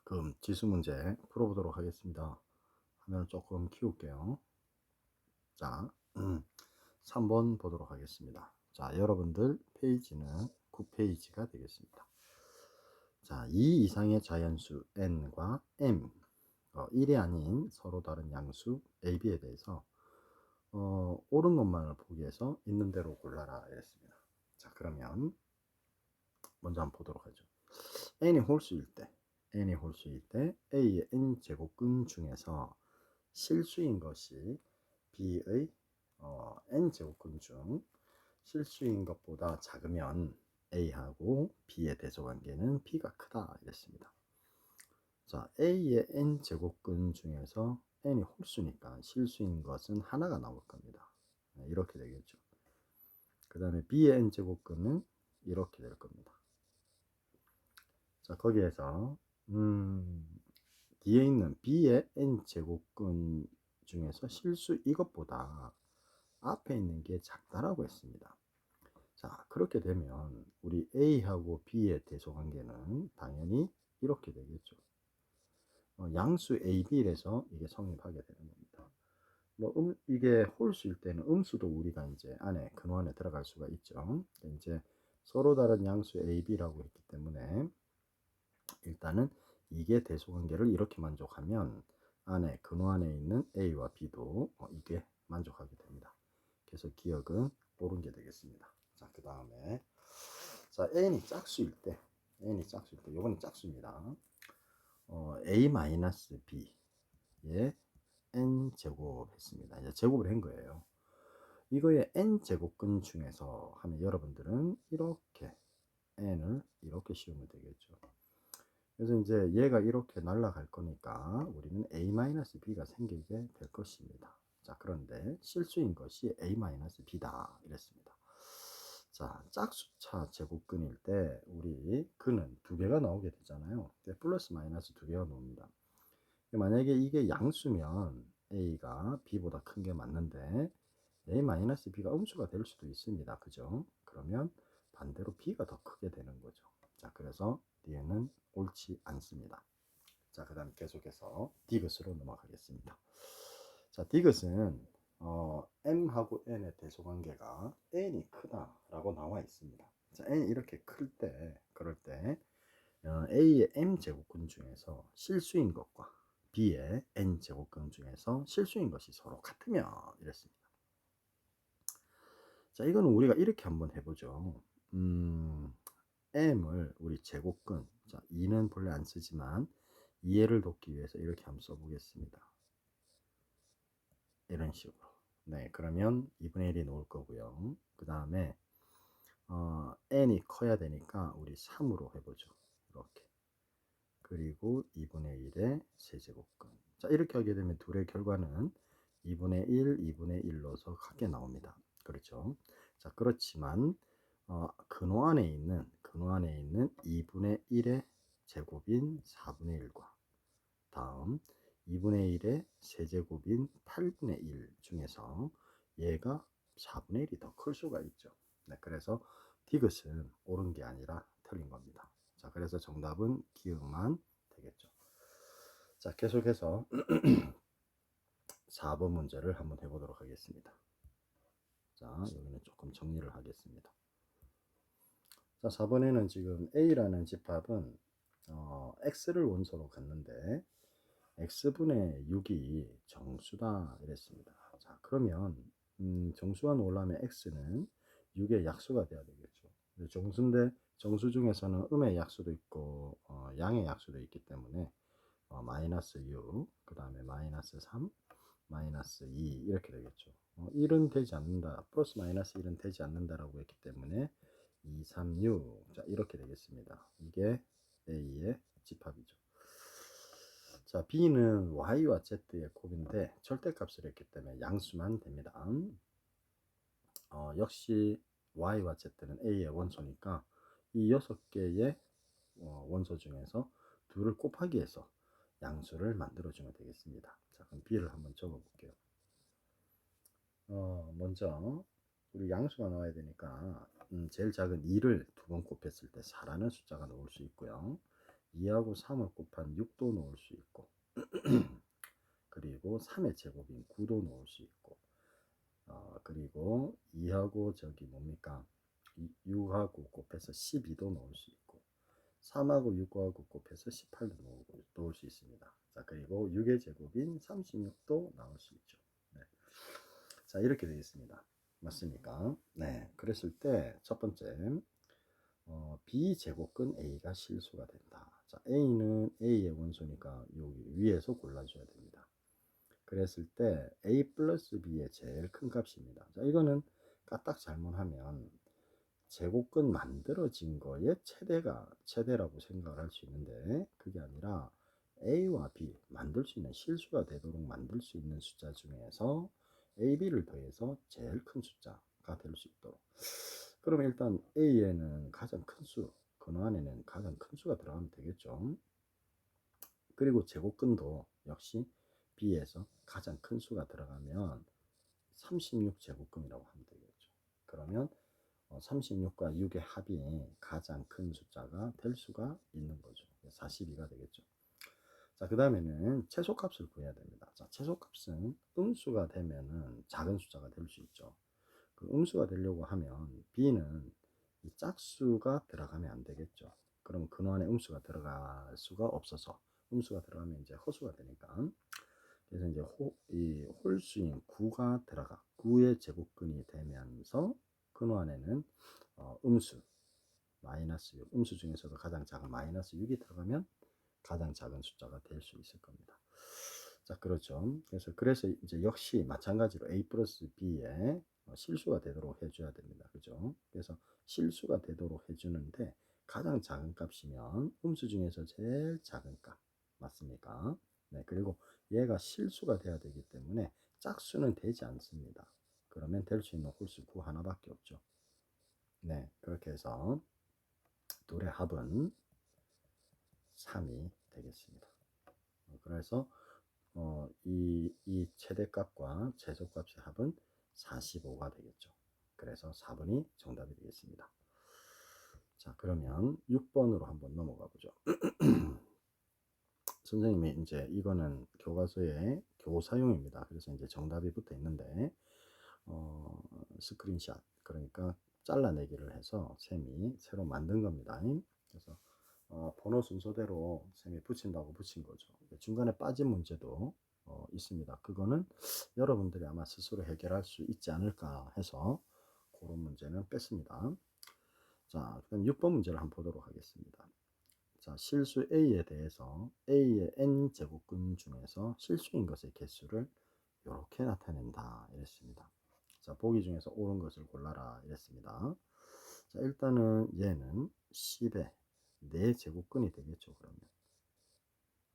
그럼 지수 문제 풀어보도록 하겠습니다. 화면을 조금 키울게요. 자, 3번 보도록 하겠습니다. 자, 여러분들 페이지는 9페이지가 되겠습니다. 자, 2 이상의 자연수 n과 m, 1이 아닌 서로 다른 양수 a, b에 대해서 옳은 것만을 보기 위해서 있는 대로 골라라 이랬습니다. 자, 그러면 먼저 한번 보도록 하죠. n이 홀수일 때 a의 n제곱근 중에서 실수인 것이 b의 n제곱근 중 실수인 것보다 작으면 a하고 b의 대소관계는 b가 크다 이랬습니다. 자, a의 n제곱근 중에서 n이 홀수니까 실수인 것은 하나가 나올 겁니다. 이렇게 되겠죠. 그 다음에 b의 n제곱근은 이렇게 될 겁니다. 자, 거기에서 뒤에 있는 b의 n제곱근 중에서 실수 이것보다 앞에 있는 게 작다라고 했습니다. 자, 그렇게 되면 우리 a하고 b의 대소관계는 당연히 이렇게 되겠죠. 양수 a, b에서 이게 성립하게 되는 겁니다. 이게 홀수일 때는 음수도 우리가 이제 안에 근호 안에 들어갈 수가 있죠. 이제 서로 다른 양수 a, b라고 했기 때문에 일단은 이게 대소관계를 이렇게 만족하면 안에 근호 안에 있는 a와 b도 이게 만족하게 됩니다. 그래서 기억은 옳은 게 되겠습니다. 자, 그 다음에 자, n이 짝수일 때 요거는 짝수입니다. a-b의 n제곱 했습니다. 이제 제곱을 한 거예요. 이거의 n제곱근 중에서 하면 여러분들은 이렇게 n을 이렇게 씌우면 되겠죠. 그래서 이제 얘가 이렇게 날아갈 거니까 우리는 a-b가 생기게 될 것입니다. 자, 그런데 실수인 것이 a-b다 이랬습니다. 자, 짝수차 제곱근일 때 우리 근은 두 개가 나오게 되잖아요. 플러스 마이너스 두 개가 나옵니다. 만약에 이게 양수면 a가 b보다 큰 게 맞는데 a-b가 음수가 될 수도 있습니다. 그죠? 그러면 반대로 b가 더 크게 되는 거죠. 자, 그래서 뒤에는 옳지 않습니다. 자, 그 다음 계속해서 디귿으로 넘어가겠습니다. 자, 디귿은 m하고 n의 대소관계가 n이 크다라고 나와 있습니다. 자, n이 이렇게 그럴 때 a의 m제곱근 중에서 실수인 것과 b의 n제곱근 중에서 실수인 것이 서로 같으면 이랬습니다. 자, 이거는 우리가 이렇게 한번 해보죠. m을 우리 제곱근, 자, 2는 본래 안 쓰지만 이해를 돕기 위해서 이렇게 한번 써보겠습니다. 이런 식으로. 네, 그러면 2분의 1이 나올 거고요. 그 다음에 n이 커야 되니까 우리 3으로 해보죠. 이렇게. 그리고 2분의 1의 세제곱근. 자, 이렇게 하게 되면 둘의 결과는 2분의 1, 2분의 1로서 같게 나옵니다. 그렇죠? 자, 그렇지만 근호 안에 있는 2분의 1의 제곱인 4분의 1과 다음 2분의 1의 세제곱인 8분의 1 중에서 얘가 4분의 1이 더 클 수가 있죠. 네, 그래서 디귿은 옳은 게 아니라 틀린 겁니다. 자, 그래서 정답은 기억만 되겠죠. 자, 계속해서 4번 문제를 한번 해보도록 하겠습니다. 자, 여기는 조금 정리를 하겠습니다. 자, 4번에는 지금 A라는 집합은 X를 원소로 갖는데 X분의 6이 정수다 이랬습니다. 자, 그러면 정수가 나오려면 X는 6의 약수가 돼야 되겠죠. 정수인데 정수 중에서는 음의 약수도 있고 양의 약수도 있기 때문에 마이너스 6, 그 다음에 마이너스 3, 마이너스 2 이렇게 되겠죠. 1은 되지 않는다. 플러스 마이너스 1은 되지 않는다라고 했기 때문에 2, 3, 6. 자, 이렇게 되겠습니다. 이게 A의 집합이죠. 자, B는 Y와 Z의 곱인데 절대값을 했기 때문에 양수만 됩니다. 역시 Y와 Z는 A의 원소니까 이 6개의 원소 중에서 둘을 곱하기 해서 양수를 만들어주면 되겠습니다. 자, 그럼 B를 한번 적어볼게요. 먼저 우리 양수가 나와야 되니까 제일 작은 2를 두 번 곱했을 때 4라는 숫자가 나올 수 있고요. 2하고 3을 곱한 6도 넣을 수 있고 그리고 3의 제곱인 9도 넣을 수 있고 그리고 2하고 저기 뭡니까 6하고 곱해서 12도 넣을 수 있고 3하고 6하고 곱해서 18도 넣을 수 있습니다. 자, 그리고 6의 제곱인 36도 나올 수 있죠. 네. 자, 이렇게 되겠습니다. 맞습니까? 네. 그랬을 때 첫 번째 B 제곱근 A가 실수가 된다. 자, A는 A의 원소니까 여기 위에서 골라줘야 됩니다. 그랬을 때 A 플러스 B의 제일 큰 값입니다. 자, 이거는 까딱 잘못하면 제곱근 만들어진 거의 최대라고 생각을 할 수 있는데 그게 아니라 A와 B 만들 수 있는 실수가 되도록 만들 수 있는 숫자 중에서 A, B를 더해서 제일 큰 숫자가 될 수 있도록 그럼 일단 A에는 가장 큰 수, 근호 안에는 가장 큰 수가 들어가면 되겠죠. 그리고 제곱근도 역시 B에서 가장 큰 수가 들어가면 36제곱근이라고 하면 되겠죠. 그러면 36과 6의 합이 가장 큰 숫자가 될 수가 있는 거죠. 42가 되겠죠. 자, 그 다음에는 최소값을 구해야 됩니다. 자, 최소값은 음수가 되면은 작은 숫자가 될 수 있죠. 그 음수가 되려고 하면 B는 이 짝수가 들어가면 안 되겠죠. 그럼 근호 안에 음수가 들어갈 수가 없어서 음수가 들어가면 이제 허수가 되니까 그래서 이제 이 홀수인 9가 들어가 9의 제곱근이 되면서 근호 안에는 음수 마이너스 6 음수 중에서도 가장 작은 마이너스 6이 들어가면 가장 작은 숫자가 될 수 있을 겁니다. 자, 그렇죠. 그래서 이제 역시 마찬가지로 A 플러스 B에 실수가 되도록 해줘야 됩니다. 그죠? 그래서 실수가 되도록 해주는데 가장 작은 값이면 음수 중에서 제일 작은 값 맞습니까? 네, 그리고 얘가 실수가 돼야 되기 때문에 짝수는 되지 않습니다. 그러면 될 수 있는 홀수 9 하나밖에 없죠. 네, 그렇게 해서 둘의 합은 3이 되겠습니다. 그래서 이 최대값과 최소값의 합은 45가 되겠죠. 그래서 4번이 정답이 되겠습니다. 자, 그러면 6번으로 한번 넘어가 보죠. 선생님이 이제 이거는 교과서에 교사용입니다. 그래서 이제 정답이 붙어 있는데 스크린샷 그러니까 잘라내기를 해서 쌤이 새로 만든 겁니다. 그래서 번호 순서대로 쌤이 붙인다고 붙인 거죠. 중간에 빠진 문제도 있습니다. 그거는 여러분들이 아마 스스로 해결할 수 있지 않을까 해서 그런 문제는 뺐습니다. 자, 그럼 6번 문제를 한번 보도록 하겠습니다. 자, 실수 A에 대해서 A의 n 제곱근 중에서 실수인 것의 개수를 이렇게 나타낸다 이랬습니다. 자, 보기 중에서 옳은 것을 골라라 이랬습니다. 자, 일단은 얘는 10의 4제곱근이 되겠죠. 그러면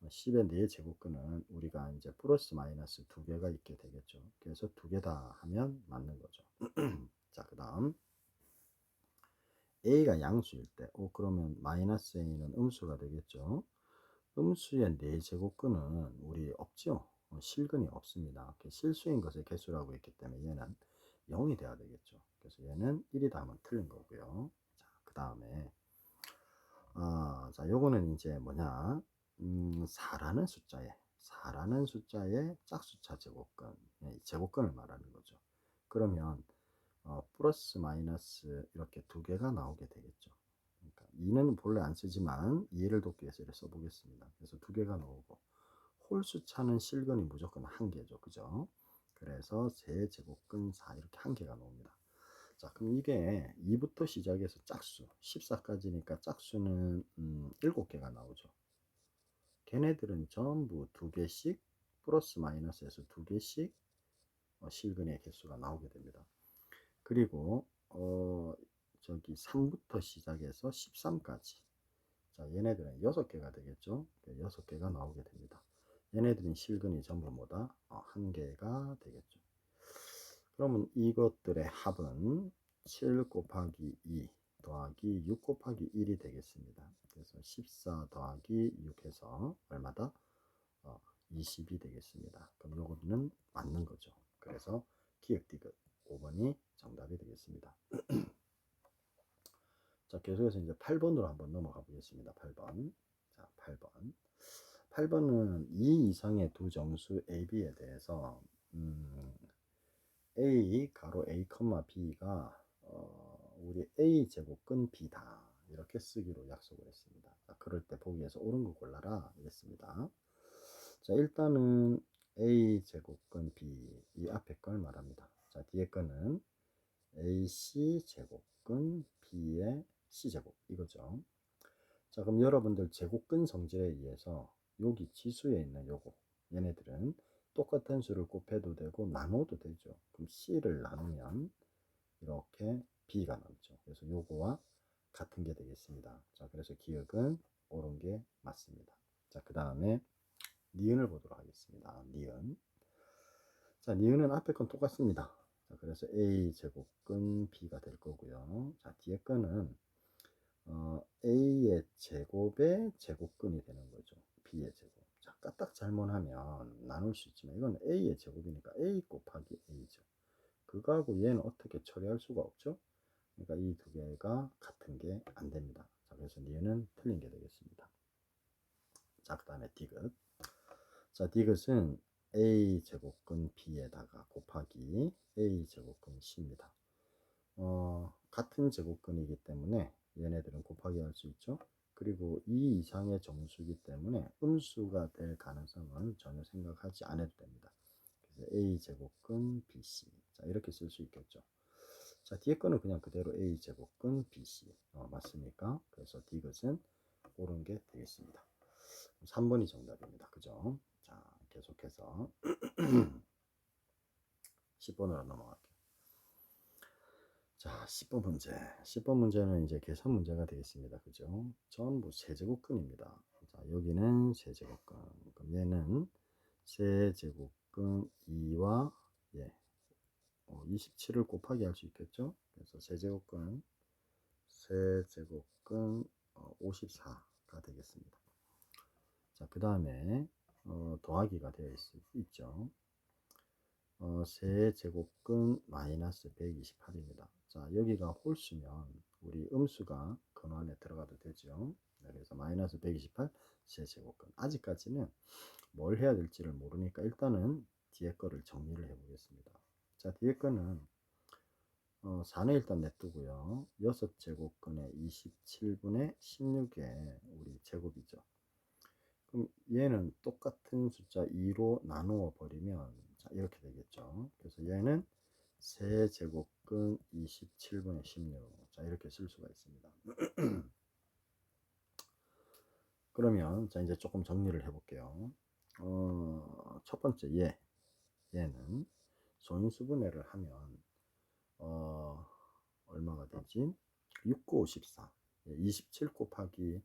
10의 4제곱근은 우리가 이제 플러스 마이너스 두 개가 있게 되겠죠. 그래서 두 개 다 하면 맞는 거죠. 자, 그 다음 A가 양수일 때, 그러면 마이너스 A는 음수가 되겠죠. 음수의 4제곱근은 우리 없죠. 실근이 없습니다. 실수인 것의 개수라고 했기 때문에 얘는 0이 돼야 되겠죠. 그래서 얘는 1이다 하면 틀린 거고요. 자, 그 다음에 자, 요거는 이제 뭐냐 4라는 숫자의 짝수차 제곱근 제곱근을 말하는 거죠. 그러면 플러스 마이너스 이렇게 두 개가 나오게 되겠죠. 그러니까 2는 본래 안 쓰지만 이해를 돕기 위해서 이렇게 써보겠습니다. 그래서 두 개가 나오고 홀수차는 실근이 무조건 한 개죠. 그죠? 그래서 세제곱근 4 이렇게 한 개가 나옵니다. 자, 그럼 이게 2부터 시작해서 짝수 14까지니까 짝수는 7개가 나오죠. 걔네들은 전부 두 개씩 플러스 마이너스에서 두 개씩 실근의 개수가 나오게 됩니다. 그리고 저기 3부터 시작해서 13까지 자, 얘네들은 6개가 되겠죠. 6개가 나오게 됩니다. 얘네들은 실근이 전부 뭐다? 한 개가 되겠죠. 그러면 이것들의 합은 7 곱하기 2 더하기 6 곱하기 1이 되겠습니다. 그래서 14 더하기 6 해서 얼마다? 20이 되겠습니다. 그럼 요거는 맞는 거죠. 그래서 기역디귿 5번이 정답이 되겠습니다. 자, 계속해서 이제 8번으로 한번 넘어가 보겠습니다. 8번. 자, 8번. 8번은 2 이상의 두 정수 A, B에 대해서 A 가로 A, B가 우리 A 제곱근 B다 이렇게 쓰기로 약속을 했습니다. 자, 그럴 때 보기에서 옳은 거 골라라 이랬습니다. 자, 일단은 A 제곱근 B 이 앞에 걸 말합니다. 자, 뒤에 거는 AC 제곱근 B의 C 제곱 이거죠. 자, 그럼 여러분들 제곱근 성질에 의해서 여기 지수에 있는 요거 얘네들은 똑같은 수를 곱해도 되고 나눠도 되죠. 그럼 C를 나누면 이렇게 B가 남죠. 그래서 요거와 같은 게 되겠습니다. 자, 그래서 기억은 옳은 게 맞습니다. 자, 그 다음에 니은을 보도록 하겠습니다. 니은. 자, 니은은 앞에 건 똑같습니다. 자, 그래서 A 제곱근 B가 될 거고요. 자, 뒤에 거는 A의 제곱의 제곱근이 되는 거죠. B의 제곱. 자, 까딱 잘못하면 나눌 수 있지만 이건 A의 제곱이니까 A 곱하기 A죠. 그거하고 얘는 어떻게 처리할 수가 없죠. 그러니까 이 두 개가 같은 게 안 됩니다. 자, 그래서 얘는 틀린 게 되겠습니다. 자, 그 다음에 디귿. 자, 디귿은 A 제곱근 B에다가 곱하기 A 제곱근 C입니다. 같은 제곱근이기 때문에 얘네들은 곱하기 할 수 있죠. 그리고 2 이상의 정수이기 때문에 음수가 될 가능성은 전혀 생각하지 않아도 됩니다. 그래서 A 제곱근 BC. 자, 이렇게 쓸 수 있겠죠. 자, 뒤에 거는 그냥 그대로 A 제곱근 BC 맞습니까? 그래서 디귿은 옳은 게 되겠습니다. 3번이 정답입니다. 그죠? 자, 계속해서 10번으로 넘어갈게요. 자, 10번 문제. 10번 문제는 이제 계산 문제가 되겠습니다. 그죠? 전부 세제곱근입니다. 자, 여기는 세제곱근. 그럼 얘는 세제곱근 2와 27을 곱하기 할 수 있겠죠? 그래서 세제곱근 54가 되겠습니다. 자, 그 다음에 더하기가 되어 있죠. 세제곱근 마이너스 128입니다. 자, 여기가 홀수면 우리 음수가 근원에 들어가도 되죠. 그래서 마이너스 128 세제곱근. 아직까지는 뭘 해야 될지를 모르니까 일단은 뒤에 거를 정리를 해 보겠습니다. 자, 뒤에 거는 4는 일단 냅두고요. 6제곱근에 27분의 16의 우리 제곱이죠. 그럼 얘는 똑같은 숫자 2로 나누어 버리면 자, 이렇게 되겠죠. 그래서 얘는 세제곱근 27분의 16. 자, 이렇게 쓸 수가 있습니다. 그러면 자, 이제 조금 정리를 해 볼게요. 첫 번째 얘는 소인수분해를 하면 얼마가 되지? 6, 9, 54. 27 곱하기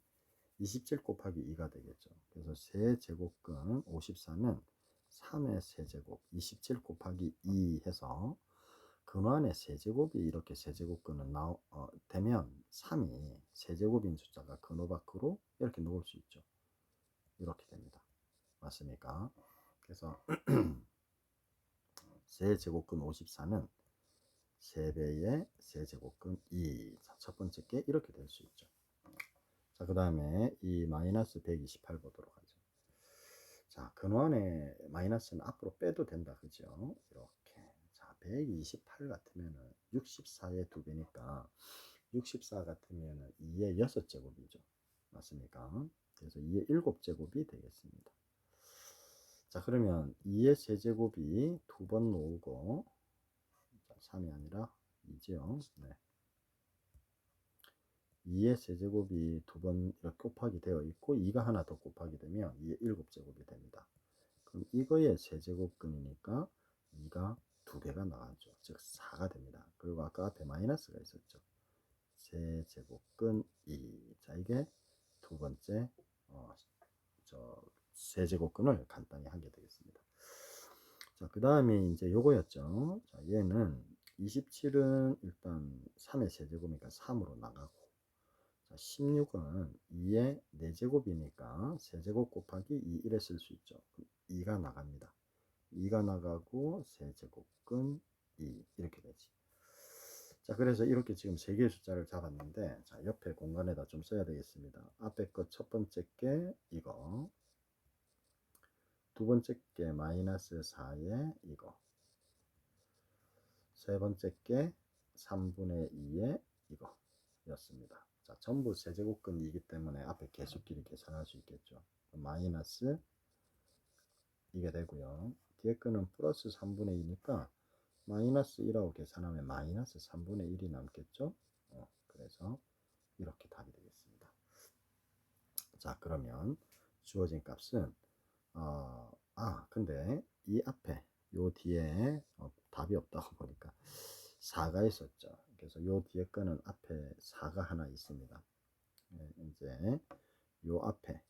2가 되겠죠. 그래서 세제곱근 54는 3의 세제곱 27 곱하기 2 해서 근원의 세제곱이 이렇게 세제곱근은 되면 3이 세제곱인 숫자가 근호 밖으로 이렇게 놓을 수 있죠. 이렇게 됩니다. 맞습니까? 그래서 세제곱근 54는 3배의 세제곱근 2. 자, 첫 번째 게 이렇게 될 수 있죠. 자, 그 다음에 이 마이너스 128 보도록 하죠. 자, 근원의 마이너스는 앞으로 빼도 된다. 그죠? 이렇게. 자, 128 같으면은 64의 2배니까 64 같으면은 2의 6제곱이죠. 맞습니까? 그래서 2의 7제곱이 되겠습니다. 자, 그러면 2의 세제곱이 2번 놓고 3이 아니라 2죠. 네. 2의 세제곱이 2번 이렇게 곱하기 되어 있고 2가 하나 더 곱하기 되면 2의 7제곱이 됩니다. 그럼 이거의 세제곱근이니까 2가 2배가 나가죠. 즉 4가 됩니다. 그리고 아까 앞에 마이너스가 있었죠. 세제곱근 2. 자, 이게 두 번째 세제곱근을 간단히 하게 되겠습니다. 자, 그 다음에 이제 요거였죠. 자, 얘는 27은 일단 3의 세제곱이니까 3으로 나가고, 자, 16은 2의 4제곱이니까 세제곱 곱하기 2, 1에 쓸 수 있죠. 2가 나갑니다. 2가 나가고 세제곱근 2 이렇게 되지. 자, 그래서 이렇게 지금 3개의 숫자를 잡았는데, 자, 옆에 공간에다 좀 써야 되겠습니다. 앞에 거 첫 번째 게 이거, 두 번째 게 마이너스 4에 이거, 세 번째 게 3분의 2에 이거 였습니다. 자, 전부 세제곱근이기 때문에 앞에 개수끼리 계산할 수 있겠죠. 마이너스 이게 되고요. 뒤에 거는 플러스 3분의 2니까 마이너스 1하고 계산하면 마이너스 3분의 1이 남겠죠. 그래서 이렇게 답이 되겠습니다. 자, 그러면 주어진 값은 근데 이 앞에 요 뒤에 답이 없다고 보니까 4가 있었죠. 그래서 요 뒤에 거는 앞에 4가 하나 있습니다. 이제 요 앞에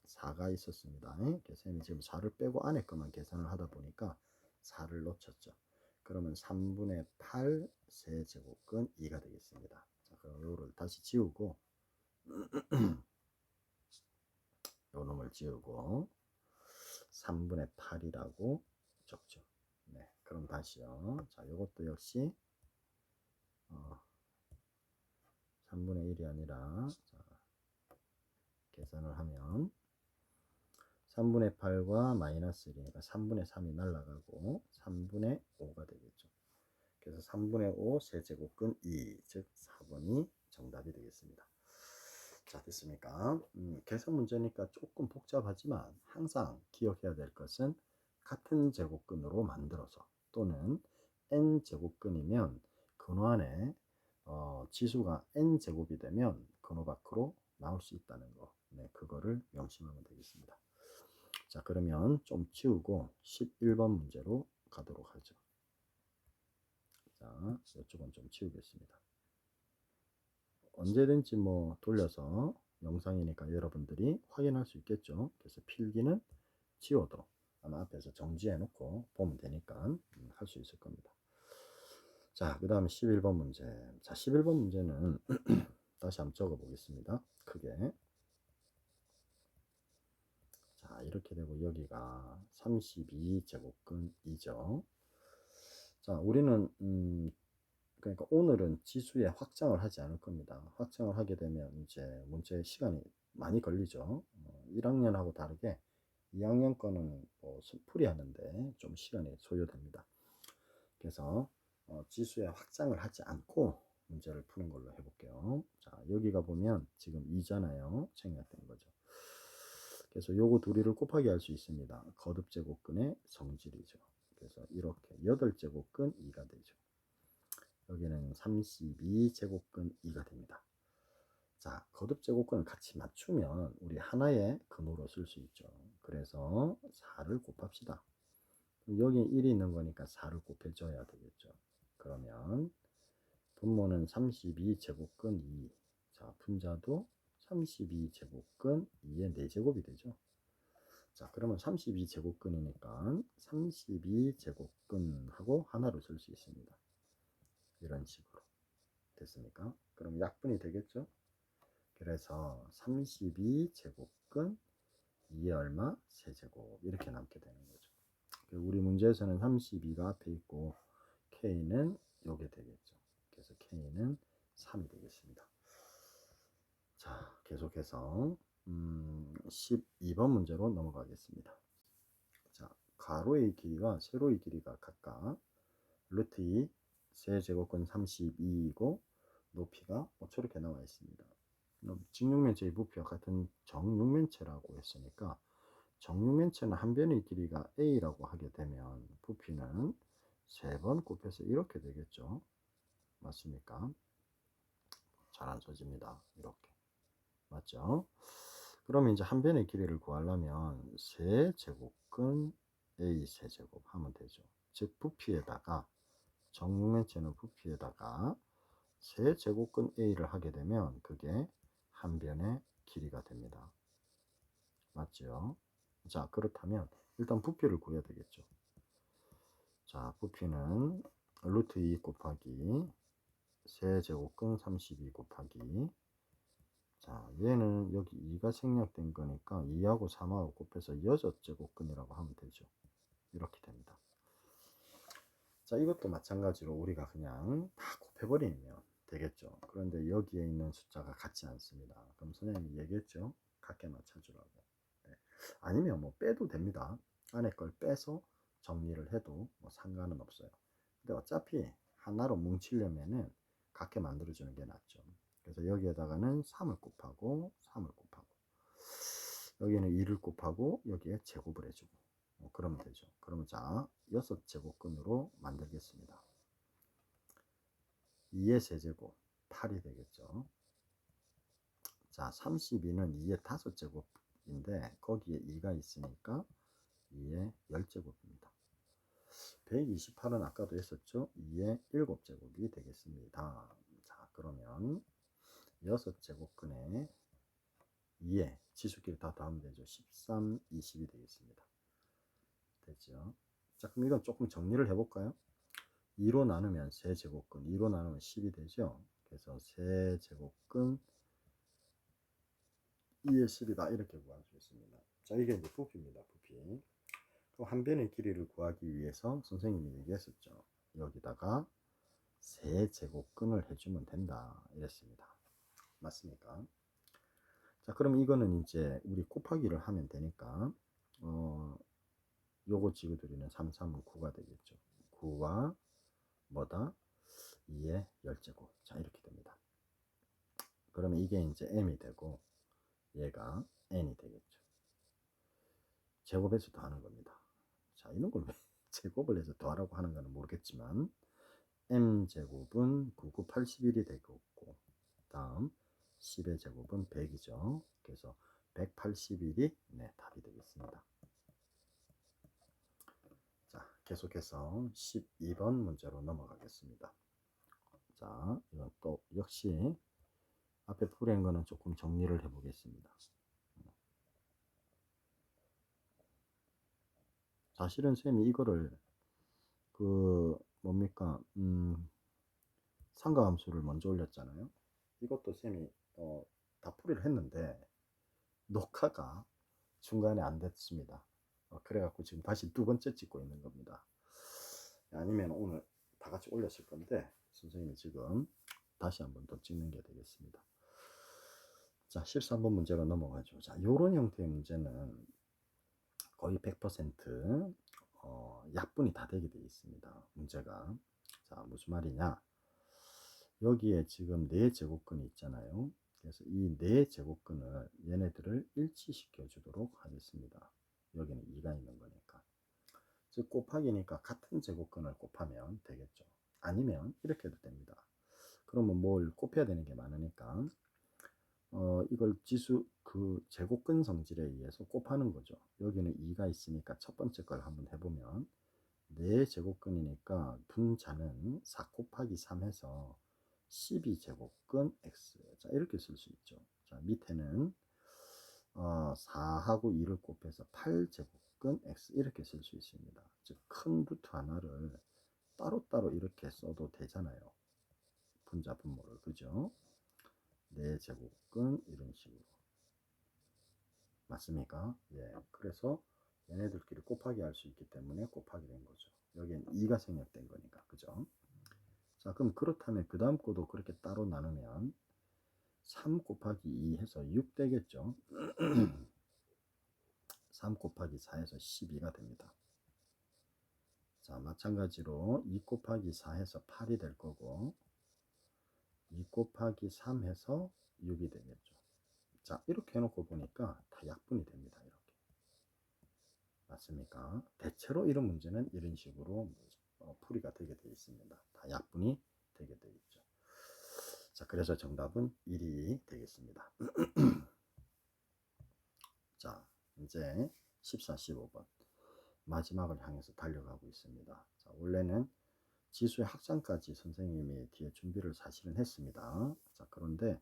4가 있었습니다. 그래서 지금 4를 빼고 안에 것만 계산을 하다 보니까 4를 놓쳤죠. 그러면 3분의 8 세제곱근 2가 되겠습니다. 자, 그럼 요를 다시 지우고 요 놈을 지우고 3분의 8이라고 적죠. 네, 그럼 다시요. 자, 요것도 역시 3분의 1이 아니라 자, 계산을 하면 3분의 8과 마이너스 1이니까 3분의 3이 날라가고 3분의 5가 되겠죠. 그래서 3분의 5 세제곱근 2, 즉 4번이 정답이 되겠습니다. 자, 됐습니까? 계산 문제니까 조금 복잡하지만 항상 기억해야 될 것은 같은 제곱근으로 만들어서 또는 n 제곱근이면 근호 안에 지수가 n 제곱이 되면 근호 밖으로 나올 수 있다는 거. 네, 그거를 명심하면 되겠습니다. 자, 그러면 좀 치우고 11번 문제로 가도록 하죠. 자, 이쪽은 좀 치우겠습니다. 언제든지 뭐 돌려서 영상이니까 여러분들이 확인할 수 있겠죠. 그래서 필기는 지워도 아마 앞에서 정지해 놓고 보면 되니까 할 수 있을 겁니다. 자, 그 다음에 11번 문제. 자, 11번 문제는 다시 한번 적어 보겠습니다. 크게. 자, 이렇게 되고 여기가 32제곱근이죠. 자, 우리는 그러니까 오늘은 지수의 확장을 하지 않을 겁니다. 확장을 하게 되면 이제 문제 시간이 많이 걸리죠. 1학년하고 다르게 2학년 거는 뭐 풀이 하는데 좀 시간이 소요됩니다. 그래서 지수의 확장을 하지 않고 문제를 푸는 걸로 해볼게요. 자, 여기가 보면 지금 2잖아요. 생략된 거죠. 그래서 요거 둘이를 곱하기 할 수 있습니다. 거듭제곱근의 성질이죠. 그래서 이렇게 8제곱근 2가 되죠. 여기는 32제곱근 2가 됩니다. 자, 거듭제곱근을 같이 맞추면 우리 하나의 근호로 쓸 수 있죠. 그래서 4를 곱합시다. 여기 1이 있는 거니까 4를 곱해줘야 되겠죠. 그러면 분모는 32제곱근 2. 자, 분자도 32제곱근 2의 4제곱이 되죠. 자, 그러면 32제곱근이니까 32제곱근하고 하나로 쓸 수 있습니다. 이런 식으로. 됐습니까? 그럼 약분이 되겠죠? 그래서 32제곱근 2의 얼마? 세제곱. 이렇게 남게 되는 거죠. 우리 문제에서는 32가 앞에 있고 K는 요게 되겠죠. 그래서 K는 3이 되겠습니다. 자, 계속해서 12번 문제로 넘어가겠습니다. 자, 가로의 길이와 세로의 길이가 각각 루트 2 세제곱근 32이고 높이가 저렇게 나와 있습니다. 직육면체의 부피와 같은 정육면체라고 했으니까 정육면체는 한 변의 길이가 a라고 하게 되면 부피는 3번 곱해서 이렇게 되겠죠. 맞습니까? 잘 안 써집니다. 이렇게. 맞죠? 그러면 이제 한 변의 길이를 구하려면 세제곱근 a 세제곱 하면 되죠. 즉 부피에다가 정육면체는 부피에다가 세제곱근 a를 하게 되면 그게 한 변의 길이가 됩니다. 맞죠? 자, 그렇다면 일단 부피를 구해야 되겠죠. 자, 부피는 루트 2 곱하기 세제곱근 32 곱하기 자, 얘는 여기 2가 생략된 거니까 2하고 3하고 곱해서 6제곱근이라고 하면 되죠. 이렇게 됩니다. 자, 이것도 마찬가지로 우리가 그냥 다 곱해버리면 되겠죠. 그런데 여기에 있는 숫자가 같지 않습니다. 그럼 선생님이 얘기했죠. 같게만 찾으라고. 네. 아니면 뭐 빼도 됩니다. 안에 걸 빼서 정리를 해도 뭐 상관은 없어요. 근데 어차피 하나로 뭉치려면은 같게 만들어주는 게 낫죠. 그래서 여기에다가는 3을 곱하고 3을 곱하고 여기는 2를 곱하고 여기에 제곱을 해주고 그러면 되죠. 그러면 자, 6제곱근으로 만들겠습니다. 2의 세제곱 8이 되겠죠. 자, 32는 2의 5제곱인데 거기에 2가 있으니까 2의 10제곱입니다. 128은 아까도 했었죠. 2의 7제곱이 되겠습니다. 자, 그러면 6제곱근에 2의 지수끼리 다 더하면 되죠. 13, 20이 되겠습니다. 되죠. 자, 그럼 이건 조금 정리를 해볼까요? 2로 나누면 세제곱근, 2로 나누면 10이 되죠. 그래서 세제곱근 2의 10이다 이렇게 구할 수 있습니다. 자, 이게 이제 부피입니다. 부피. 그럼 한 변의 길이를 구하기 위해서 선생님이 얘기했었죠. 여기다가 세제곱근을 해주면 된다 이랬습니다. 맞습니까? 자, 그럼 이거는 이제 우리 곱하기를 하면 되니까 요거 지그들이는 3, 3은 9가 되겠죠. 9와 뭐다? 2의 10제곱. 자, 이렇게 됩니다. 그러면 이게 이제 m이 되고 얘가 n이 되겠죠. 제곱해서 더하는 겁니다. 자, 이런 걸 왜 제곱을 해서 더하라고 하는 거는 모르겠지만 m제곱은 9, 9, 81이 되고 다음 10의 제곱은 100이죠. 그래서 181이 네, 답이 되겠습니다. 자, 계속해서 12번 문제로 넘어가겠습니다. 자, 이건 또 역시 앞에 풀이한 거는 조금 정리를 해보겠습니다. 사실은 쌤이 이거를 그 뭡니까 상가함수를 먼저 올렸잖아요. 이것도 쌤이 다 풀이를 했는데 녹화가 중간에 안 됐습니다. 그래갖고 지금 다시 두 번째 찍고 있는 겁니다. 아니면 오늘 다 같이 올렸을 건데 선생님이 지금 다시 한번 더 찍는 게 되겠습니다. 자, 13번 문제로 넘어가죠. 자, 요런 형태의 문제는 거의 100% 약분이 다 되게 되어 있습니다. 문제가. 자, 무슨 말이냐? 여기에 지금 4제곱근이 있잖아요. 그래서 이 4제곱근을 얘네들을 일치시켜 주도록 하겠습니다. 여기는 2가 있는 거니까. 즉 곱하기니까 같은 제곱근을 곱하면 되겠죠. 아니면 이렇게 해도 됩니다. 그러면 뭘 곱해야 되는 게 많으니까 이걸 지수 그 제곱근 성질에 의해서 곱하는 거죠. 여기는 2가 있으니까 첫 번째 걸 한번 해보면 4제곱근이니까 분자는 4 곱하기 3 해서 12제곱근 x. 자, 이렇게 쓸 수 있죠. 자, 밑에는 4하고 2를 곱해서 8제곱근 x 이렇게 쓸 수 있습니다. 즉 큰 루트 하나를 따로따로 이렇게 써도 되잖아요. 분자 분모를. 그죠? 4제곱근 이런 식으로. 맞습니까? 예. 그래서 얘네들끼리 곱하기 할 수 있기 때문에 곱하기 된 거죠. 여기엔 2가 생략된 거니까. 그죠? 자, 그럼 그렇다면 그 다음 거도 그렇게 따로 나누면 3 곱하기 2 해서 6 되겠죠. 3 곱하기 4 해서 12가 됩니다. 자, 마찬가지로 2 곱하기 4 해서 8이 될 거고 2 곱하기 3 해서 6이 되겠죠. 자, 이렇게 해놓고 보니까 다 약분이 됩니다. 이렇게. 맞습니까? 대체로 이런 문제는 이런 식으로 풀이가 되게 되어 있습니다. 다 약분이 되게 되어 있죠. 자, 그래서 정답은 1이 되겠습니다. 자, 이제 14, 15번 마지막을 향해서 달려가고 있습니다. 자, 원래는 지수의 학장까지 선생님이 뒤에 준비를 사실은 했습니다. 자, 그런데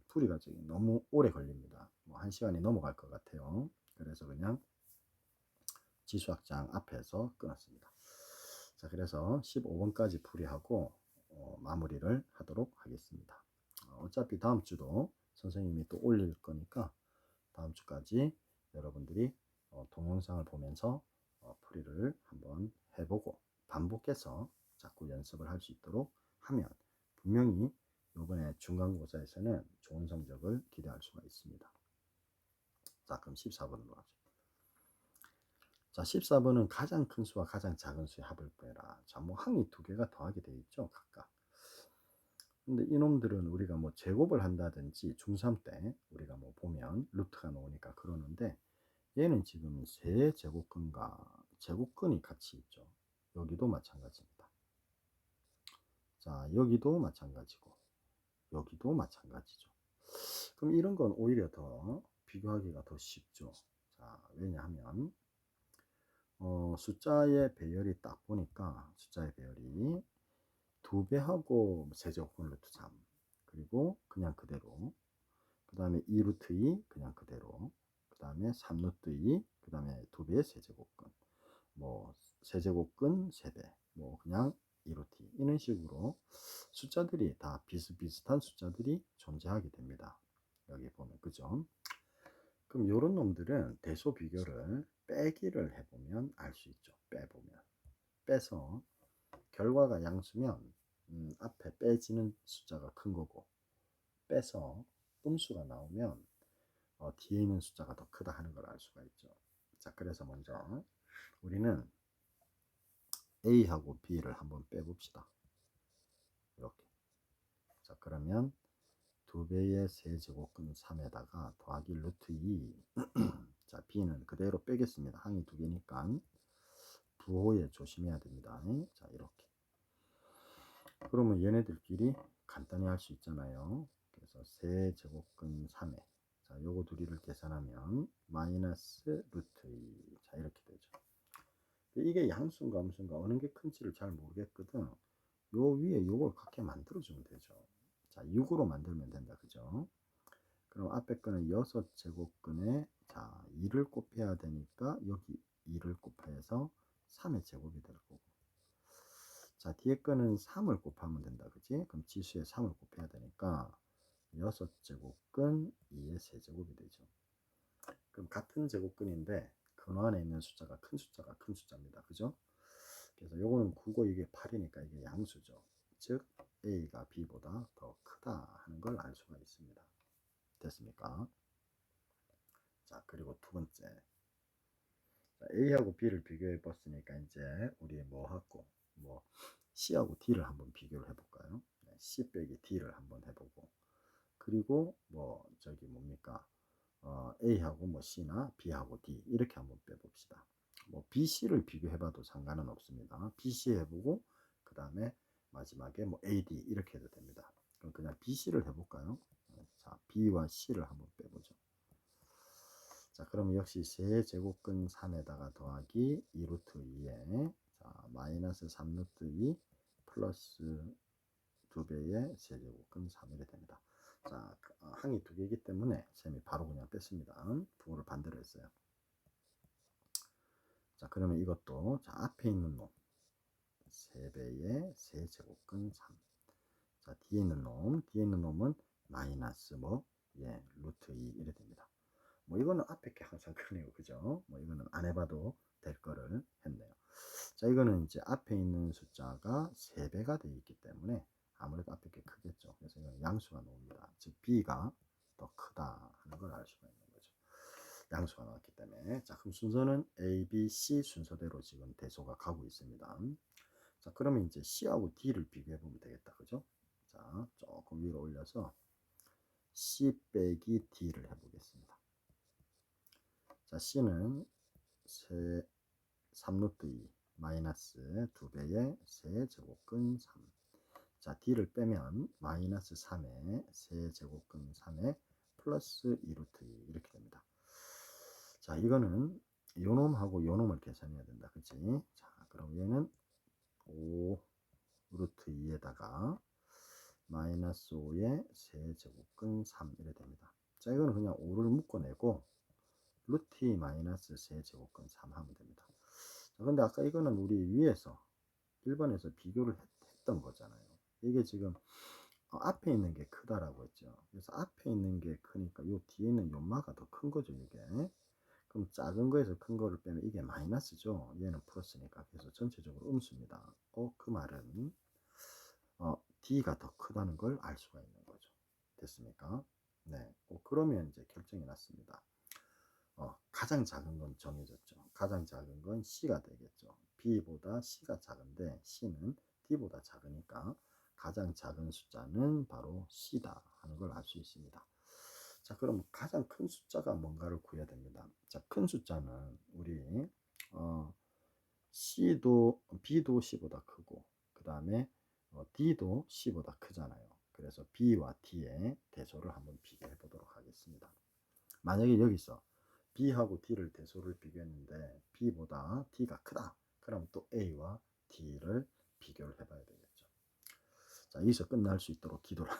풀이가 지금 너무 오래 걸립니다. 뭐 1시간이 넘어갈 것 같아요. 그래서 그냥 지수 학장 앞에서 끊었습니다. 자, 그래서 15번까지 풀이하고 마무리를 하도록 하겠습니다. 어차피 다음 주도 선생님이 또 올릴 거니까 다음 주까지 여러분들이 동영상을 보면서 풀이를 한번 해보고 반복해서 자꾸 연습을 할 수 있도록 하면 분명히 이번에 중간고사에서는 좋은 성적을 기대할 수가 있습니다. 자, 그럼 14번으로 가죠. 자, 14번은 가장 큰 수와 가장 작은 수의 합을 구해라. 자, 뭐 항이 두 개가 더하게 되어 있죠, 각각. 근데 이놈들은 우리가 뭐 제곱을 한다든지 중3 때 우리가 뭐 보면 루트가 나오니까 그러는데, 얘는 지금 세 제곱근과 제곱근이 같이 있죠. 여기도 마찬가지입니다. 자, 여기도 마찬가지고 여기도 마찬가지죠. 그럼 이런 건 오히려 더 비교하기가 더 쉽죠. 자, 왜냐하면 숫자의 배열이 딱 보니까 숫자의 배열이 2배하고 세제곱근 루트 3, 그리고 그냥 그대로, 그 다음에 2루트 2 그냥 그대로, 그 다음에 3루트 2, 그 다음에 2배의 세제곱근, 뭐 세제곱근 3배, 뭐 그냥 2루트 2, 이런 식으로 숫자들이 다 비슷비슷한 숫자들이 존재하게 됩니다. 여기 보면, 그죠? 그럼 이런 놈들은 대소 비교를 빼기를 해보면 알 수 있죠. 빼보면, 빼서 결과가 양수면 앞에 빼지는 숫자가 큰 거고, 빼서 음수가 나오면 뒤에 있는 숫자가 더 크다 하는 걸 알 수가 있죠. 자, 그래서 먼저 우리는 A하고 B를 한번 빼봅시다. 이렇게. 자, 그러면 2배의 세제곱근 3에다가 더하기 루트 2. 자, B는 그대로 빼겠습니다. 항이 2개니까 부호에 조심해야 됩니다. 자, 이렇게. 그러면 얘네들끼리 간단히 할 수 있잖아요. 그래서 세제곱근 3에, 자, 요거 둘이를 계산하면 마이너스 루트 2. 자, 이렇게 되죠. 이게 양수인가 음수인가 어느 게 큰지를 잘 모르겠거든. 요 위에 요걸 갖게 만들어주면 되죠. 자, 6으로 만들면 된다. 그죠? 그럼 앞에 거는 6제곱근에, 자, 2를 곱해야 되니까 여기 2를 곱해서 3의 제곱이 될 거고, 자, 뒤에 거는 3을 곱하면 된다. 그지? 그럼 지수에 3을 곱해야 되니까 6제곱근 2의 세제곱이 되죠. 그럼 같은 제곱근인데 근호 안에 있는 숫자가 큰 숫자입니다. 그죠? 그래서 요거는 9고 이게 8이니까 이게 양수죠. 즉 A가 B보다 더 크다 하는 걸 알 수가 있습니다. 됐습니까? 자, 그리고 두 번째. 자, A하고 B를 비교해 봤으니까 이제 우리 뭐 하고 뭐 C하고 D를 한번 비교를 해볼까요? C 빼기 D를 한번 해보고, 그리고 뭐 저기 뭡니까, A하고 뭐 C나 B하고 D 이렇게 한번 빼봅시다. 뭐 B, C를 비교해봐도 상관은 없습니다. B, C 해보고 그 다음에 마지막에 뭐 A, D 이렇게 해도 됩니다. 그럼 그냥 B, C를 해볼까요? 자, B와 C를 한번 빼보죠. 자, 그럼 역시 세제곱근 3에다가 더하기 2루트 2에, 자, 마이너스 3루트 2 플러스 2배의 세제곱근 3이렇게 됩니다. 자, 항이 2개이기 때문에 쌤이 바로 그냥 뺐습니다. 부호를 반대로 했어요. 자, 그러면 이것도, 자, 앞에 있는 놈 3배의 세제곱근 3. 자, 뒤에 있는 놈은 마이너스 뭐, 예, 루트 2 이렇게 됩니다. 뭐 이거는 앞에 게 항상 그래요. 그죠? 뭐 이거는 안 해봐도 될 거를 했네요. 자, 이거는 이제 앞에 있는 숫자가 3배가 되어 있기 때문에 아무래도 앞에 게 크겠죠. 그래서 이건 양수가 나옵니다. 즉 B가 더 크다 하는 걸 알 수가 있는 거죠. 양수가 나왔기 때문에. 자, 그럼 순서는 A, B, C 순서대로 지금 대소가 가고 있습니다. 자, 그러면 이제 C하고 D를 비교해 보면 되겠다. 그죠? 자, 조금 위로 올려서 C 빼기 D를 해보겠습니다. 자, C는 3루트 2 마이너스 2배의 세제곱근 3. 자, D를 빼면 마이너스 3의 세제곱근 3에 플러스 2루트 2 이렇게 됩니다. 자, 이거는 요놈하고 요놈을 계산해야 된다. 그치? 자, 그럼 얘는 5 루트 2에다가 마이너스 5의 세제곱근 3 이렇게 됩니다. 자, 이거는 그냥 5를 묶어내고 루트 2 마이너스 세제곱근 3 하면 됩니다. 자, 근데 아까 이거는 우리 위에서 1번에서 비교를 했던 거잖아요. 이게 지금 앞에 있는 게 크다라고 했죠. 그래서 앞에 있는 게 크니까 요 뒤에 있는 요마가 더 큰 거죠, 이게. 그럼 작은 거에서 큰 거를 빼면 이게 마이너스죠. 얘는 플러스니까. 그래서 전체적으로 음수입니다. 그 말은 D가 더 크다는 걸 알 수가 있는 거죠. 됐습니까? 네. 그러면 이제 결정이 났습니다. 가장 작은 건 정해졌죠. 가장 작은 건 C가 되겠죠. B보다 C가 작은데 C는 D보다 작으니까 가장 작은 숫자는 바로 C다 하는 걸 알 수 있습니다. 자, 그럼 가장 큰 숫자가 뭔가를 구해야 됩니다. 자, 큰 숫자는 우리 B도 C보다 크고 그 다음에 D도 C보다 크잖아요. 그래서 B와 D의 대소를 한번 비교해 보도록 하겠습니다. 만약에 여기서 B하고 D를 대소를 비교했는데 B보다 D가 크다. 그럼 또 A와 D를 비교를 해봐야 되겠죠. 자, 여기서 끝날 수 있도록 기도를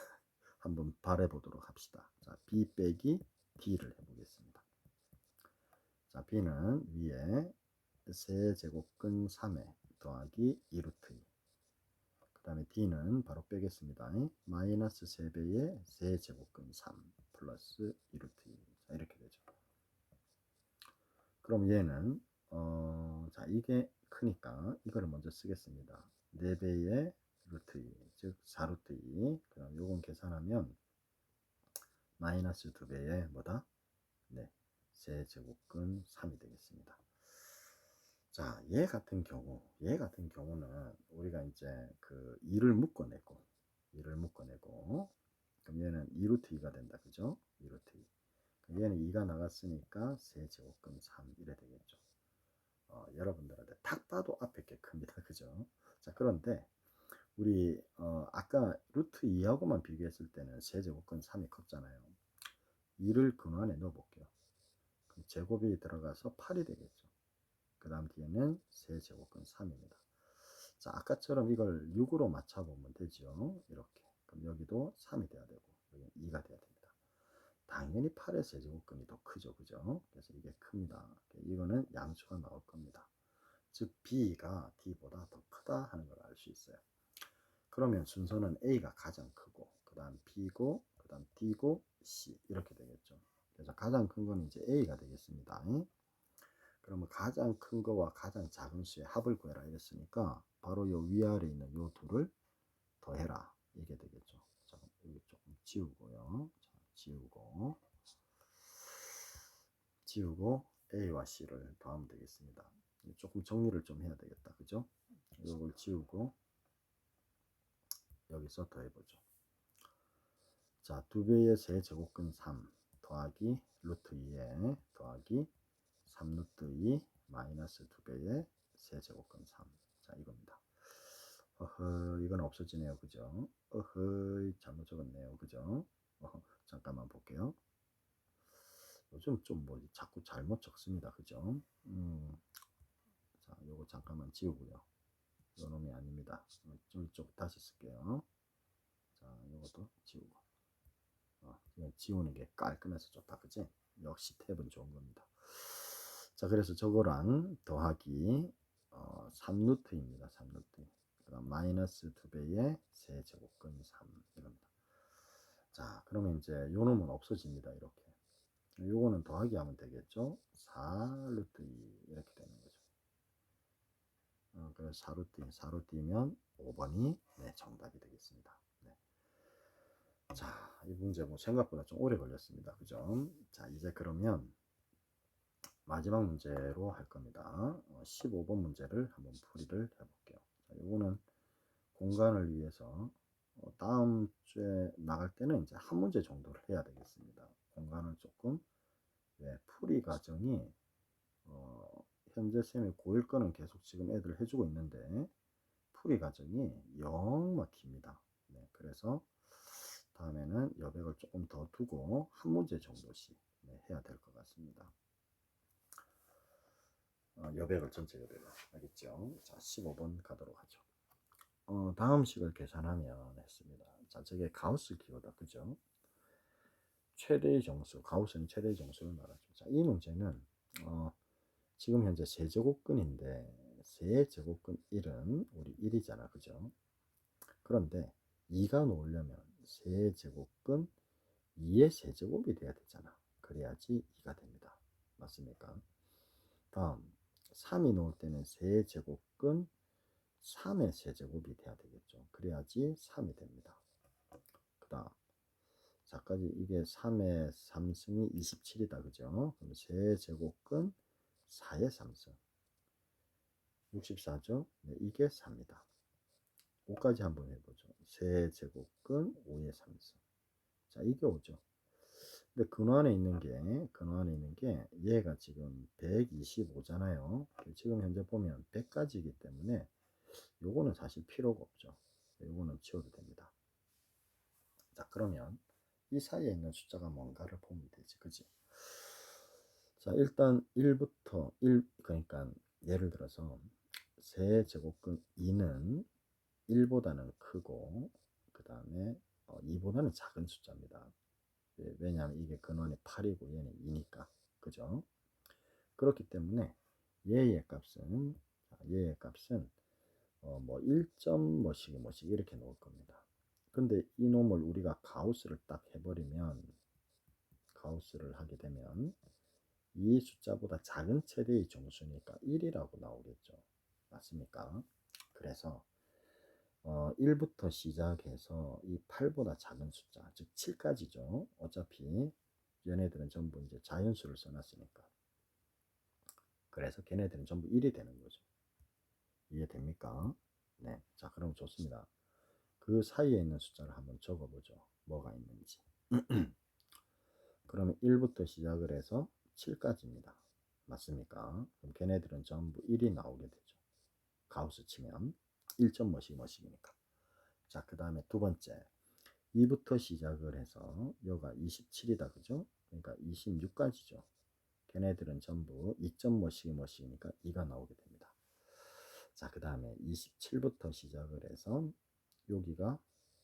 한번 바라보도록 합시다. 자, B 빼기 D를 해보겠습니다. 자, B는 위에 세제곱근 3에 더하기 2루트 2. 그 다음에 D는 바로 빼겠습니다. 마이너스 3배의 세제곱근 3 플러스 2루트 2. 자, 이렇게 되죠. 그럼 얘는 자, 이게 크니까 이거를 먼저 쓰겠습니다. 4배의 루트 2, 즉 4루트 2. 그 다음 요건 계산하면 마이너스 2배의 뭐다? 네, 세제곱근 3이 되겠습니다. 자, 얘 같은 경우는 우리가 이제 그 2를 묶어내고 그럼 얘는 2루트 2가 된다. 그죠? 2루트 2. 얘는 2가 나갔으니까 세제곱근 3 이래 되겠죠. 여러분들한테 딱 봐도 앞에 게 큽니다. 그죠? 자, 그런데 우리 아까 루트 2하고만 비교했을 때는 세제곱근 3이 컸잖아요. 2를 근원에 넣어 볼게요. 그럼 제곱이 들어가서 8이 되겠죠. 그 다음 뒤에는 세제곱근 3입니다. 자, 아까처럼 이걸 6으로 맞춰보면 되죠. 이렇게. 그럼 여기도 3이 돼야 되고 여기 2가 돼야 됩니다. 당연히 8의 세제곱근이 더 크죠. 그죠? 그래서 이게 큽니다. 이거는 양수가 나올 겁니다. 즉 B가 D보다 더 크다 하는 걸 알 수 있어요. 그러면 순서는 A가 가장 크고 그 다음 B고 그 다음 D고 C 이렇게 되겠죠. 그래서 가장 큰 거는 이제 A가 되겠습니다. 그러면 가장 큰 거와 가장 작은 수의 합을 구해라 이랬으니까 바로 요 위아래 있는 요 둘을 더해라 이게 되겠죠. 자, 여기 조금 지우고요. 자, 지우고 A와 C를 더하면 되겠습니다. 조금 정리를 좀 해야 되겠다. 그죠? 이걸 지우고 여기서 더해보죠. 자, 2배의 세제곱근 3 더하기 루트 2에 더하기 3루트 2 마이너스 2배의 세제곱근 3. 자, 이겁니다. 이건 없어지네요. 그죠? 잘못 적었네요. 그죠? 잠깐만 볼게요. 요즘 좀 뭐 자꾸 잘못 적습니다. 그죠? 자, 요거 잠깐만 지우고요. 요 놈이 아닙니다. 좀 다시 쓸게요. 자, 요것도 지우고. 지우는 게 깔끔해서 좋다. 그지? 역시 탭은 좋은 겁니다. 자, 그래서 저거랑 더하기 3루트입니다. 3루트. 그다음 마이너스 2배의 세제곱근 3 이겁니다. 자, 그러면 이제 요 놈은 없어집니다. 이렇게. 요거는 더하기 하면 되겠죠? 4루트 2 이렇게 되는 거죠. 그래서 4루트면 5번이 네, 정답이 되겠습니다. 네. 자, 이 문제 뭐 생각보다 좀 오래 걸렸습니다. 그죠? 자, 이제 그러면 마지막 문제로 할 겁니다. 15번 문제를 한번 풀이를 해볼게요. 자, 이거는 공간을 위해서 다음 주에 나갈 때는 이제 한 문제 정도를 해야 되겠습니다. 공간을 조금 풀이 과정이 현재 쌤이 고1 거는 계속 지금 애들 해주고 있는데 풀이 과정이 영 막힙니다. 네, 그래서 다음에는 여백을 조금 더 두고 한 문제 정도씩 해야 될 것 같습니다. 여백을 전체 여백을 알겠죠? 자, 15번 가도록 하죠. 다음 식을 계산하면 했습니다. 자, 저게 가우스 기호다. 그죠? 최대의 정수, 가우스는 최대의 정수를 말하죠. 자, 이 문제는 지금 현재 세제곱근인데 세제곱근 1은 우리 1이잖아. 그죠? 그런데 2가 놓으려면 세제곱근 2의 세제곱이 돼야 되잖아. 그래야지 2가 됩니다. 맞습니까? 다음 3이 나올 때는 세제곱근 3의 세제곱이 돼야 되겠죠. 그래야지 3이 됩니다. 그 다음 자까지 이게 3의 3승이 27이다. 그죠? 그럼 세제곱근 4의 3승 64죠? 네, 이게 4입니다. 5까지 한번 해보죠. 세제곱근 5의 3승. 자, 이게 5죠. 근데 근호 안에 있는 게 얘가 지금 125잖아요. 지금 현재 보면 100까지이기 때문에 요거는 사실 필요가 없죠. 요거는 지워도 됩니다. 자, 그러면 이 사이에 있는 숫자가 뭔가를 보면 되지. 그지? 자, 일단 1부터 1, 그러니까 예를 들어서 세제곱근 2는 1보다는 크고 그 다음에 2보다는 작은 숫자입니다. 왜냐하면 이게 근원이 8이고 얘는 2니까. 그죠? 그렇기 때문에 얘의 값은 뭐 1점 뭐씩 이렇게 놓을 겁니다. 근데 이놈을 우리가 가우스를 딱 해버리면 가우스를 하게 되면 이 숫자보다 작은 최대의 정수니까 1이라고 나오겠죠. 맞습니까? 그래서 1부터 시작해서 이 8보다 작은 숫자, 즉 7까지죠. 어차피 얘네들은 전부 이제 자연수를 써놨으니까. 그래서 걔네들은 전부 1이 되는 거죠. 이해됩니까? 네. 자, 그럼 좋습니다. 그 사이에 있는 숫자를 한번 적어보죠. 뭐가 있는지. 그러면 1부터 시작을 해서 7까지입니다. 맞습니까? 그럼 걔네들은 전부 1이 나오게 되죠. 가우스 치면 1점 뭐씩이니까. 자, 그 다음에 두 번째 2부터 시작을 해서 여가 27이다. 그죠? 그러니까 26까지죠. 걔네들은 전부 2점 뭐씩이니까 2가 나오게 됩니다. 자, 그 다음에 27부터 시작을 해서 여기가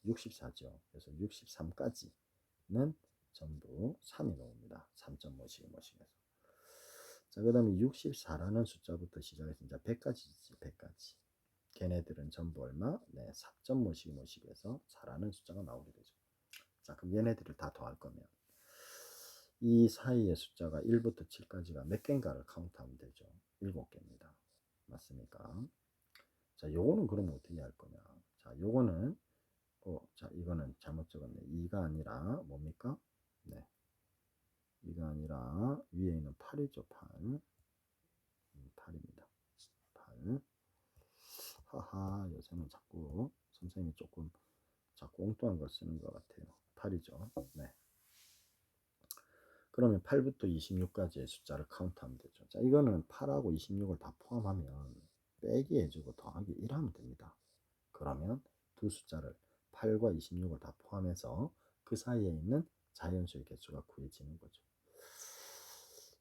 64죠. 그래서 63까지는 전부 3이 나옵니다. 3점 뭐씩에서. 자, 그 다음에 64라는 숫자부터 시작해서 이제 100까지지. 100까지. 걔네들은 전부 얼마? 네, 4점 뭐씩에서 4라는 숫자가 나오게 되죠. 자, 그럼 얘네들을 다 더할 거면 이 사이의 숫자가 1부터 7까지가 몇 개인가를 카운트하면 되죠. 7개입니다. 맞습니까? 자, 요거는 그럼 어떻게 할 거냐? 자, 요거는 자, 이거는 잘못 적었네. 2가 아니라 뭡니까? 네. 2가 아니라 위에 있는 8이죠. 8. 8입니다. 8. 하하, 요새는 자꾸 선생님이 자꾸 엉뚱한 걸 쓰는 것 같아요. 8이죠. 네. 그러면 8부터 26까지의 숫자를 카운트하면 되죠. 자, 이거는 8하고 26을 다 포함하면 빼기 해주고 더하기 1 하면 됩니다. 그러면 두 숫자를 8과 26을 다 포함해서 그 사이에 있는 자연수의 개수가 구해지는 거죠.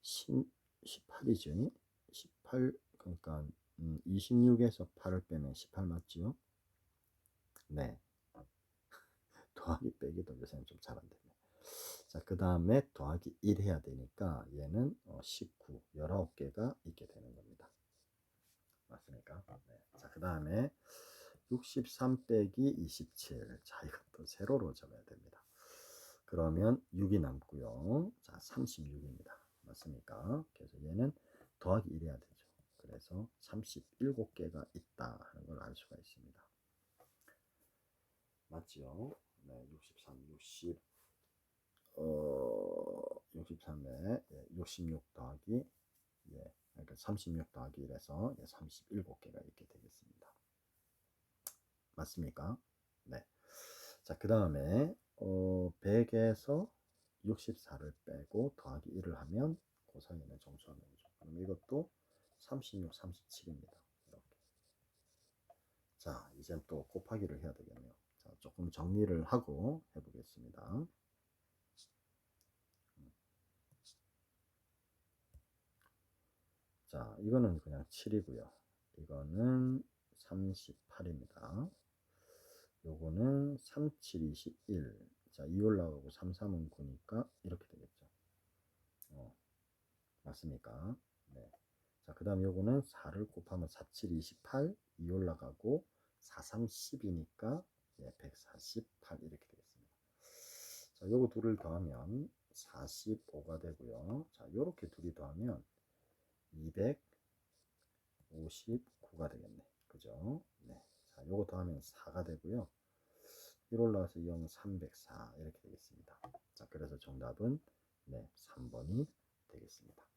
18이죠. 18, 그러니까 26에서 8을 빼면 18 맞지요? 네. 더하기 빼기도 요새는 좀 잘 안 되네. 자, 그 다음에 더하기 1 해야 되니까 얘는 19, 19개가 있게 되는 겁니다. 맞습니까? 네. 자, 그 다음에 63 빼기 27. 자, 이것도 세로로 적어야 됩니다. 그러면 6이 남고요. 자, 36입니다. 맞습니까? 그래서 얘는 더하기 1 해야 되죠. 그래서 37개가 있다 하는 걸 알 수가 있습니다. 맞죠? 네, 63, 63에 66 더하기 그러니까 36 더하기 1에서 37개가 있게 되겠습니다. 맞습니까? 네. 자, 그 다음에 100에서 64를 빼고 더하기 1을 하면 그 사이에는 정수가 나오죠. 그럼 이것도 36, 37입니다. 이렇게. 자, 이제 또 곱하기를 해야 되겠네요. 자, 조금 정리를 하고 해보겠습니다. 자, 이거는 그냥 7이고요. 이거는 38입니다. 요거는 3, 7, 21. 자, 2 올라가고 3, 3은 9니까 이렇게 되겠죠. 맞습니까? 네. 자, 그 다음 요거는 4를 곱하면 4, 7, 28, 2 올라가고 4, 3, 10이니까 148 이렇게 되겠습니다. 자, 요거 둘을 더하면 45가 되고요. 자, 요렇게 둘이 더하면 259가 되겠네. 그죠? 네. 자, 요거 더하면 4가 되고요. 1 올라와서 0, 304 이렇게 되겠습니다. 자, 그래서 정답은 네, 3번이 되겠습니다.